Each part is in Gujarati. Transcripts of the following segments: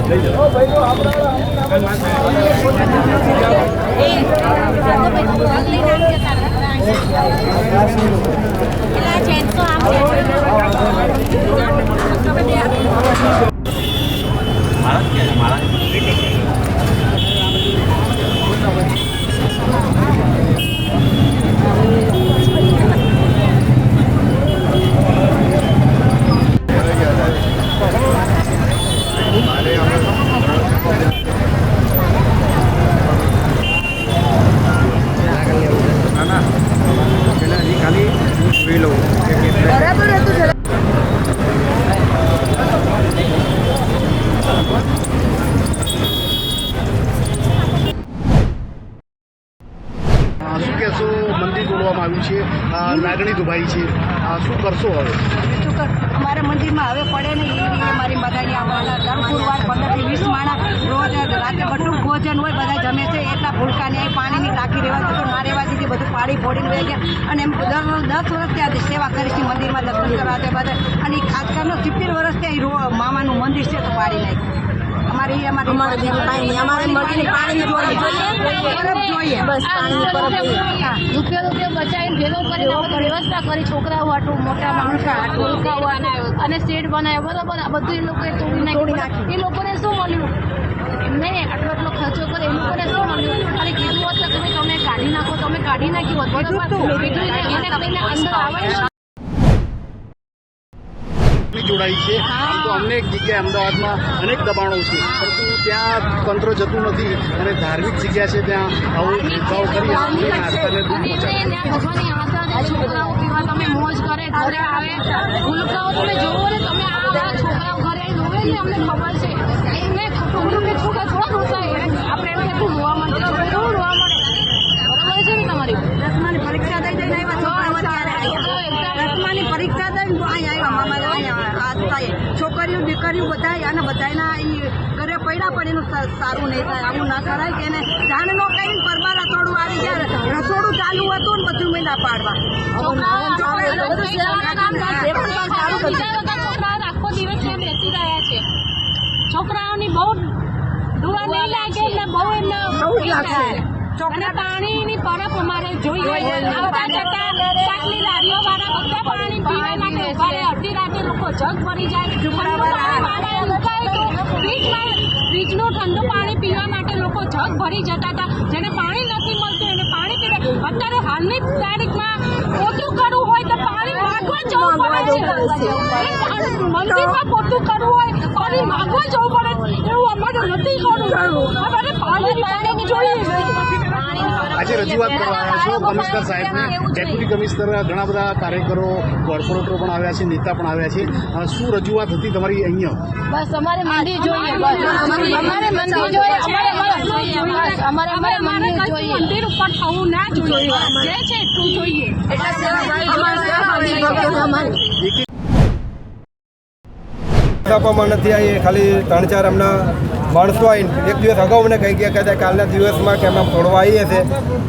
મંદિર તોડવામાં આવ્યું છે, લાગણી દુભાઈ છે, શું કરશો હવે? અમારા મંદિરમાં હવે પડે નહીં એવી રીતે મારી બધાની આવવાના દર ગુરુવાર 15 થી 20 માણસ રોજ રાતે બધું ભોજન હોય બધા જમે છે. એટલા ભૂલકાને પાણીની ટાંકી રહેવા તો ના રહેવા દીધી, બધું પાણી ફોડીને વહી ગયા. અને એમ 10 વર્ષ ત્યાં સેવા કરી છે મંદિરમાં દર્શન કરવા તે બધા. અને ખાસ કરીને 70 વર્ષ ત્યાં મામાનું મંદિર છે તો પાડી નાખ્યું. વ્યવસ્થા કરી છોકરાઓ હાટું, મોટા માણસો અને સ્ટેટ બનાવ્યો બરાબર. આ બધું એ લોકોએ તોડી નાખ્યું. એ લોકોને શું મળ્યું? એમને આટલો ખર્ચો કરે એ લોકોને શું મળ્યું? ખાલી કીધું હોત કે તમે કાઢી નાખો, તમે કાઢી નાખ્યું હોત બરાબર. અંદર આવે જોડાઈ છે. આમ તો અનેક જગ્યાએ અમદાવાદમાં અનેક દબાણો છે, પરંતુ ત્યાં તંત્ર જતું નથી અને ધાર્મિક જગ્યા છે ત્યાં આવું ભેદભાવ કરી છોકરાઓ પીવા તમે મોજ કરે, ઘરે આવે ભૂલકાઓ તમે જોવો ને, તમે આ છોકરાઓ ઘરે જોવે ને અમને ખબર છે. એમને ખોટું કે છોકરા થોડા રોતા આપણે એમ કેટલું રોવા માંગે, છોકરા કેવું રોવા મળે બરાબર છે ને. તમારી 10માની પરીક્ષા દઈ જઈને આવ્યા, 10માની પરીક્ષા દઈને છોકરીઓ દીકરીઓ બધા અને બધાના ઘરે પડ્યા પણ એનું સારું નહીં થાય. આવું ના કરાય કે એને જાણ નો કઈ પરબાર રસોડું આવી જાય, રસોડું ચાલુ હતું ને બધું મહિના પાડવા. આખો દિવસ બેસી રહ્યા છે. છોકરાઓની બહુ દુઆ નહીં લાગે એટલે બહુ એમને અને પાણીની પરબ અમારે જોઈએ. આવતા જતા ચાકલી લારીઓ વાળા બધા પાણી પીવા માટે ઉભા રહે. અડધી રાતે લોકો જગ ભરી જાય. ફ્રીજનું ઠંડુ પાણી પીવા માટે લોકો જગ ભરી જતા હતા. જેને પાણી નથી મળતું એને પાણી પીવે. અત્યારે હાલની તારીખમાં પોતું કરવું હોય તો પાણી માગવા જવું પડે છે. મંદિરમાં પોતું કરવું હોય પાણી માગવા જવું પડે. એવું અમારે નથી કરવું. અમારે પાણી જોઈએ. આજે રજૂઆત કરવા આવ્યા છો કમિશનર સાહેબને, ડેપ્યુટી કમિશનર, ઘણા બધા કાર્યકરો, કોર્પોરેટરો પણ આવ્યા છે, નેતા પણ આવ્યા છે. શું રજૂઆત હતી તમારી અહીંયા? બસ અમારે મંદિર જોઈએ, અમારે મંદિર જોઈએ, અમારે મંદિર જોઈએ. મંદિર ઉપર થવું ના જોઈએ, જે છે એટલું જોઈએ. આપવામાં નથી આવી. ખાલી 3-4 હમણાં માણસો આવીને એક દિવસ અગાઉ મને કહી ગયા કે કાલના દિવસમાં કે અમે તોડવા આવીએ છીએ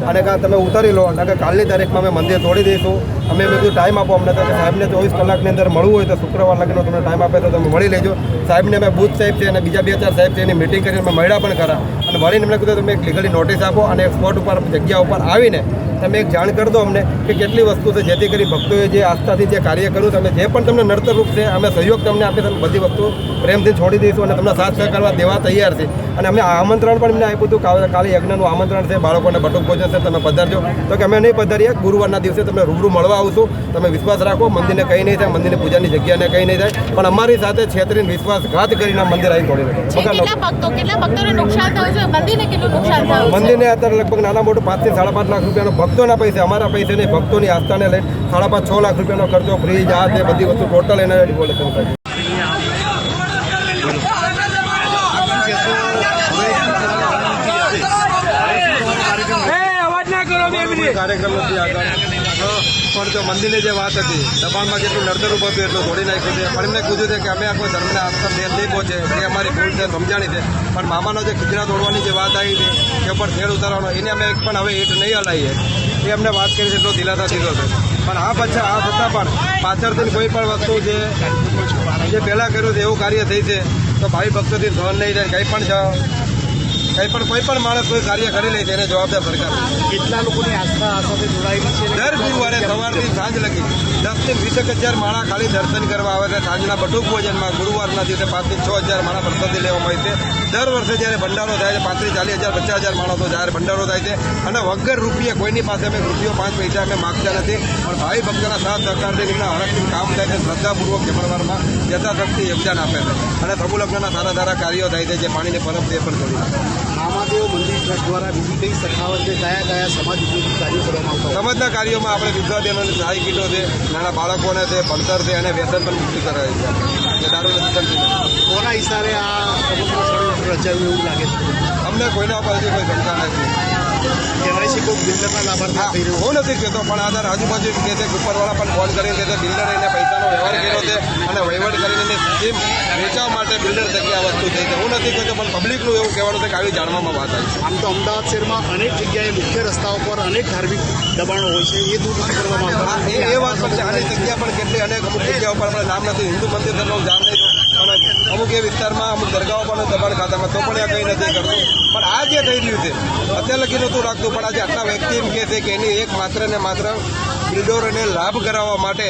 અને તમે ઉતારી લો અને કાલની તારીખમાં અમે મંદિર તોડી દઈશું. અમે બધું ટાઈમ આપો અમને તો સાહેબને 24 કલાકની અંદર મળવું હોય તો શુક્રવાર લગીનો તમને ટાઈમ આપે તો તમે મળી લેજો. સાહેબને અમે બુથ સાહેબ છે અને બીજા 2-4 સાહેબ છે એની મિટિંગ કરીને અમે મળ્યા પણ ખરા અને મળીને એમને કીધું તમે એક લીગલી નોટિસ આપો અને એક સ્પોટ ઉપર જગ્યા ઉપર આવીને તમે એક જાણ કરી દો અમને કે કેટલી વસ્તુ છે, જેથી કરી ભક્તોએ જે આસ્થાથી જે કાર્ય કર્યું તમે જે પણ તમને નડતરરૂપ છે અમે સહયોગ તમને આપી તમે બધી વસ્તુ પ્રેમથી છોડી દઈશું અને તમને સાથ સહકાર દેવા તૈયાર છે. અને અમે આમંત્રણ પણ એમને આપ્યું હતું કાલે યજ્ઞનું આમંત્રણ છે, બાળકોને બટુક ભોજન છે, તમે પધારજો. તો કે અમે નહીં પધારીએ, ગુરુવારના દિવસે તમને રૂબરૂ મળવા આવશું. તમે વિશ્વાસ રાખો, મંદિરને કંઈ નહીં થાય, મંદિરની પૂજાની જગ્યાને કંઈ નહીં થાય, પણ અમારી સાથે છેતરીને વિશ્વાસઘાત કરીને મંદિર આવી તોડી નાખ્યું. મંદિરને અત્યારે લગભગ નાના મોટું 5 થી 5.5 લાખ રૂપિયાનો ભક્તોના પૈસા, અમારા પૈસા નહીં, ભક્તોની આસ્થાને લઈને 5.5-6 લાખ રૂપિયાનો ખર્ચો, ફ્રીજ, આ તે બધી વસ્તુ ટોટલ એના ડિપોલેશન થાય. કાર્યક્રમ નથી આગળ પણ જો મંદિરની જે વાત હતી દબાણમાં જેટલું નડતરૂપ હતું એટલું તોડી નાખ્યું છે. પણ એમને કીધું છે કે અમે આ કોઈ ધર્મને આસ્થા ભેદ નહીં પહોંચે, એ અમારી ભૂલ છે, સમજાણી છે. પણ મામાનો જે ખીચડા તોડવાની જે વાત આવી છે કે ઉપર ખેડ ઉતારવાનો એને અમે એક પણ હવે ઈટ નહીં હલાવીએ એ અમને વાત કરી છે, એટલો દિલાસા દીધો છે. પણ આ છતાં પણ પાછળથી કોઈ પણ વસ્તુ જે પહેલાં કર્યું છે એવું કાર્ય થઈ છે તો ભાવિ ભક્તોથી સહન નહીં થાય. કોઈ પણ માણસ કોઈ કાર્ય કરી લે તેને જવાબદાર સરકાર. કેટલા લોકોની આસ્થા આ સાથે જોડાયેલી છે? દર ગુરુવારે સવારથી સાંજ લગી 10 થી 20,000 માણસ ખાલી દર્શન કરવા આવે છે. સાંજના બટુક ભોજનમાં ગુરુવારના દિવસે 5 થી 6,000 માણસ પ્રસાદી લેવામાં આવે છે. દર વર્ષે જ્યારે ભંડારો થાય છે 35,000, 40,000, 50,000 માણસો જ્યારે ભંડારો થાય છે અને વગર રૂપિયા કોઈની પાસે અમે રૂપિયો 5 પૈસા અમે માગતા નથી, પણ ભાઈ ભક્તના સાથ સહકારથી એમના હરખથી કામ થાય છે. શ્રદ્ધાપૂર્વક જમણવારમાં યથાશક્તિ યોગદાન આપે છે અને સમૂહ લગ્નના સારા સારા કાર્યો થાય છે જે પાણીની પરબ તે પણ જોડી નાખે. મામાદેવ મંદિર ટ્રસ્ટ દ્વારા બીજી કઈ સખાવત છે? કયા સમાજ ઉપયોગી કાર્યો કરવામાં આવતા હોય? સમાજના કાર્યોમાં આપણે વિધવા બહેનોને સહાય કીટો છે, નાના બાળકોને છે, ભણતર છે અને વ્યસન પણ મુક્તિ કરાવે છે. જે દારૂ નથી. કોના હિસાબે આ સમગ્ર ષડયંત્ર રચાયું એવું લાગે છે? અમને કોઈના પરથી કોઈ શંકા નથી. કહેવાય છે કોઈ બિલ્ડરના લાભાર્થી થઈ રહ્યું. હું નથી કહેતો, પણ આધાર આજુબાજુ કહે છે, ઉપરવાળા પણ ફોન કરીને કહે છે બિલ્ડર એને પૈસાનો વ્યવહાર કર્યો છે અને વહીવટ કરીને એની સ્કીમ વેચવા માટે બિલ્ડર થકી આ વસ્તુ થઈ છે. હું નથી કહેતો, પણ પબ્લિકનું એવું કહેવાનું છે કે આવી જાણવામાં વાત આવી છે. આમ તો અમદાવાદ શહેરમાં અનેક જગ્યાએ મુખ્ય રસ્તાઓ પર અનેક ધાર્મિક દબાણો હોય છે, એ દૂર નથી કરવામાં આવતા. એ વાત પણ છે. આની જગ્યા પણ કેટલી અનેક અમુક જગ્યાઓ પર આપણે નામ નથી, હિન્દુ મંદિર ધર્મનું જાણ નહીં, પણ અમુક એ વિસ્તારમાં અમુક દરગાહો પણ દબાણ ખાતામાં તો પણ એ કંઈ નથી કરતું. પણ આ જે થઈ રહ્યું છે અત્યારે લગી નહોતું રાખતું, પણ આજે આટલા વ્યક્તિ એમ કહે છે કે એની એક માત્ર ને માત્ર બિલ્ડરોને લાભ કરાવવા માટે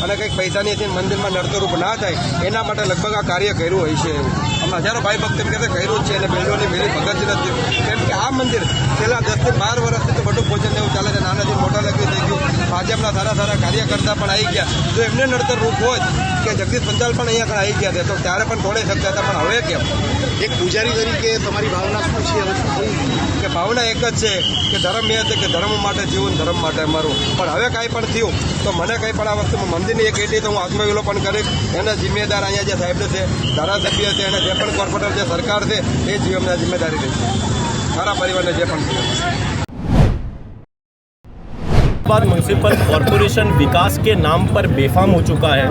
અને કંઈક પૈસાની મંદિરમાં નડતરૂપ ના થાય એના માટે લગભગ આ કાર્ય કર્યું હોય છે. એવું અમે હજારો ભાઈ ભક્ત એમ કહે કર્યું જ છે અને બિલ્ડરોની મેરી ભગત નથી. કેમ કે આ મંદિર છેલ્લા 10 થી 12 વર્ષથી તો બધું ભોજન એવું ચાલે છે. નાનાથી મોટા લગી થઈ ગયું. ભાજપના સારા સારા કાર્યકર્તા પણ આવી ગયા. જો એમને નડતર રૂપ હોય કે જગદીશ પંચાલ પણ અહીંયા આવી ગયા હતા તો ત્યારે પણ તોડી શકતા હતા, પણ હવે કેમ? એક પૂજારી તરીકે તમારી ભાવના શું છે? હવે શું થયું? કે ભાવના એક જ છે કે ધર્મ એ છે કે ધર્મ માટે જીવન, ધર્મ માટે અમારું. પણ હવે કાંઈ પણ થયું તો મને કંઈ પણ આ વસ્તુ મંદિરની એક એટી તો હું આત્મવિલોપન કરીશ. એના જિમ્મેદાર અહીંયા જે સાહેબ છે, ધારાસભ્ય છે અને જે પણ કોર્પોરેટર છે, સરકાર છે, એ જીવનના જિમ્મેદારી રહેશે. મારા પરિવારને જે પણ થયું. म्युनिसिपल कॉरपोरेशन विकास के नाम पर बेफाम हो चुका है.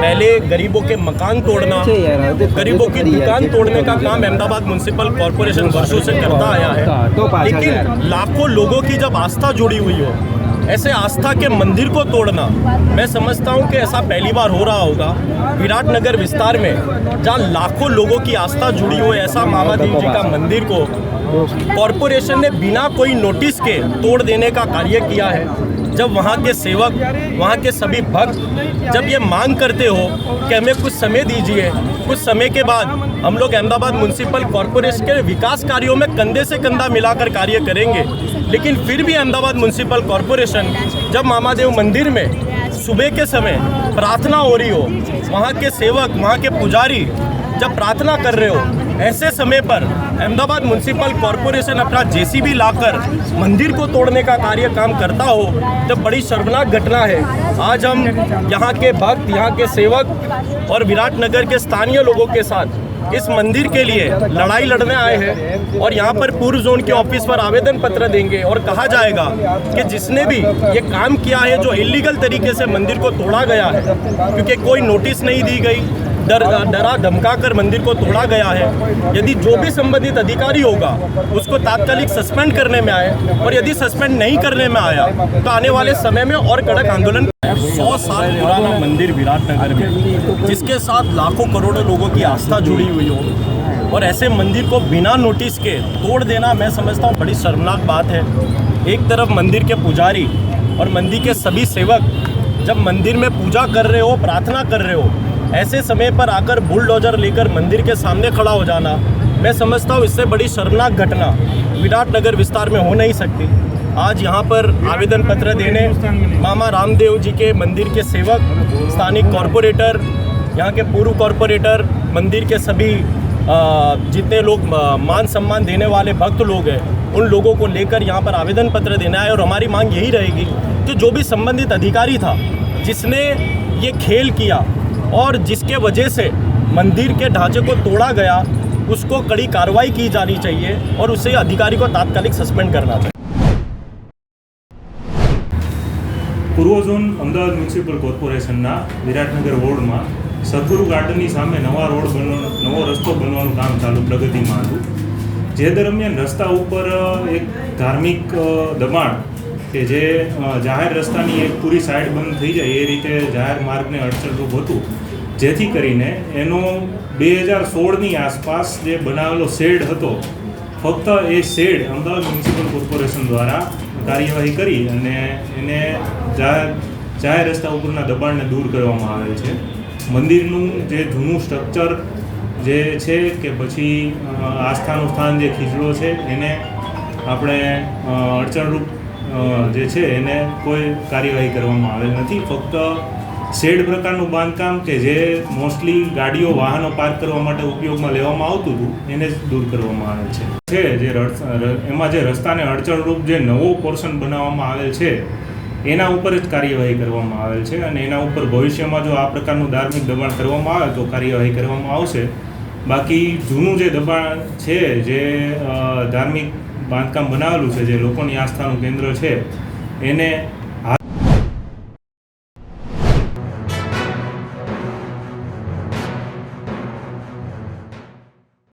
पहले गरीबों के मकान तोड़ना, गरीबों की दुकान तोड़ने का काम अहमदाबाद म्युनिसिपल कॉरपोरेशन वर्षों से करता आया है. लेकिन लाखों लोगों की जब आस्था जुड़ी हुई हो, ऐसे आस्था के मंदिर को तोड़ना, मैं समझता हूँ कि ऐसा पहली बार हो रहा होगा. विराटनगर विस्तार में जहाँ लाखों लोगों की आस्था जुड़ी हुई ऐसा मामादेव जी का मंदिर को कॉरपोरेशन ने बिना कोई नोटिस के तोड़ देने का कार्य किया है. जब वहाँ के सेवक, वहाँ के सभी भक्त जब ये मांग करते हो कि हमें कुछ समय दीजिए, कुछ समय के बाद हम लोग अहमदाबाद म्युनिसिपल कॉरपोरेशन के विकास कार्यों में कंधे से कंधा मिलाकर कार्य करेंगे. लेकिन फिर भी अहमदाबाद म्युनिसिपल कॉरपोरेशन जब मामादेव मंदिर में सुबह के समय प्रार्थना हो रही हो, वहाँ के सेवक, वहाँ के पुजारी जब प्रार्थना कर रहे हो, ऐसे समय पर अहमदाबाद म्युनिसिपल कॉरपोरेशन अपना जेसीबी लाकर मंदिर को तोड़ने का कार्य काम करता हो तो बड़ी शर्मनाक घटना है. आज हम यहाँ के भक्त, यहाँ के सेवक और विराटनगर के स्थानीय लोगों के साथ इस मंदिर के लिए लड़ाई लड़ने आए हैं और यहाँ पर पूर्व जोन के ऑफिस पर आवेदन पत्र देंगे और कहा जाएगा कि जिसने भी ये काम किया है जो इलीगल तरीके से मंदिर को तोड़ा गया है, क्योंकि कोई नोटिस नहीं दी गई, डरा धमका कर मंदिर को तोड़ा गया है. यदि जो भी संबंधित अधिकारी होगा उसको तात्कालिक सस्पेंड करने में आए और यदि सस्पेंड नहीं करने में आया तो आने वाले समय में और कड़क आंदोलन. 100 साल पुराना मंदिर विराटनगर में जिसके साथ लाखों करोड़ों लोगों की आस्था जुड़ी हुई हो और ऐसे मंदिर को बिना नोटिस के तोड़ देना, मैं समझता हूँ बड़ी शर्मनाक बात है. एक तरफ मंदिर के पुजारी और मंदिर के सभी सेवक जब मंदिर में पूजा कर रहे हो, प्रार्थना कर रहे हो, ऐसे समय पर आकर बुलडोजर लेकर मंदिर के सामने खड़ा हो जाना, मैं समझता हूँ इससे बड़ी शर्मनाक घटना विराटनगर विस्तार में हो नहीं सकती. आज यहाँ पर आवेदन पत्र देने मामा रामदेव जी के मंदिर के सेवक, स्थानिक कॉरपोरेटर, यहाँ के पूर्व कॉरपोरेटर, मंदिर के सभी जितने लोग मान सम्मान देने वाले भक्त लोग हैं, उन लोगों को लेकर यहाँ पर आवेदन पत्र देना है. और हमारी मांग यही रहेगी कि जो भी संबंधित अधिकारी था जिसने ये खेल किया और जिसके वजह से मंदिर के ढांचे को तोड़ा गया, उसको कड़ी कार्रवाई की जानी चाहिए और उसे अधिकारी को तात्कालिक सस्पेंड करना चाहिए. પૂર્વ ઝોન અમદાવાદ મ્યુનિસિપલ કોર્પોરેશનના વિરાટનગર વોર્ડમાં સદગુરુ ગાર્ડનની સામે નવો રસ્તો બનવાનું કામ ચાલુ પ્રગતિમાં હતું. જે દરમિયાન રસ્તા ઉપર એક ધાર્મિક દબાણ કે જે જાહેર રસ્તાની એક પૂરી સાઈડ બંધ થઈ જાય એ રીતે જાહેર માર્ગને અડચણરૂપ હતું જેથી કરીને એનો 2016ની આસપાસ જે બનાવેલો શેડ હતો, ફક્ત એ શેડ અમદાવાદ મ્યુનિસિપલ કોર્પોરેશન દ્વારા કાર્યવાહી કરી અને એને જાહેર રસ્તા ઉપરના દબાણને દૂર કરવામાં આવેલ છે. મંદિરનું જે જૂનું સ્ટ્રક્ચર જે છે કે પછી આસ્થાનું સ્થાન જે ખીજડો છે એને આપણે અડચણરૂપ જે છે એને કોઈ કાર્યવાહી કરવામાં આવેલ નથી. ફક્ત શેડ પ્રકારનું બાંધકામ કે જે મોસ્ટલી ગાડીઓ વાહનો પાર્ક કરવા માટે ઉપયોગમાં લેવામાં આવતું હતું એને જ દૂર કરવામાં આવેલ છે. જે એમાં જે રસ્તાને અડચણરૂપ જે નવો પોર્શન બનાવવામાં આવેલ છે એના ઉપર જ કાર્યવાહી કરવામાં આવેલ છે અને એના ઉપર ભવિષ્યમાં જો આ પ્રકારનું ધાર્મિક દબાણ કરવામાં આવે તો કાર્યવાહી કરવામાં આવશે. બાકી જૂનું જે દબાણ છે, જે ધાર્મિક બાંધકામ બનાવેલું છે, જે લોકોની આસ્થાનું કેન્દ્ર છે, એને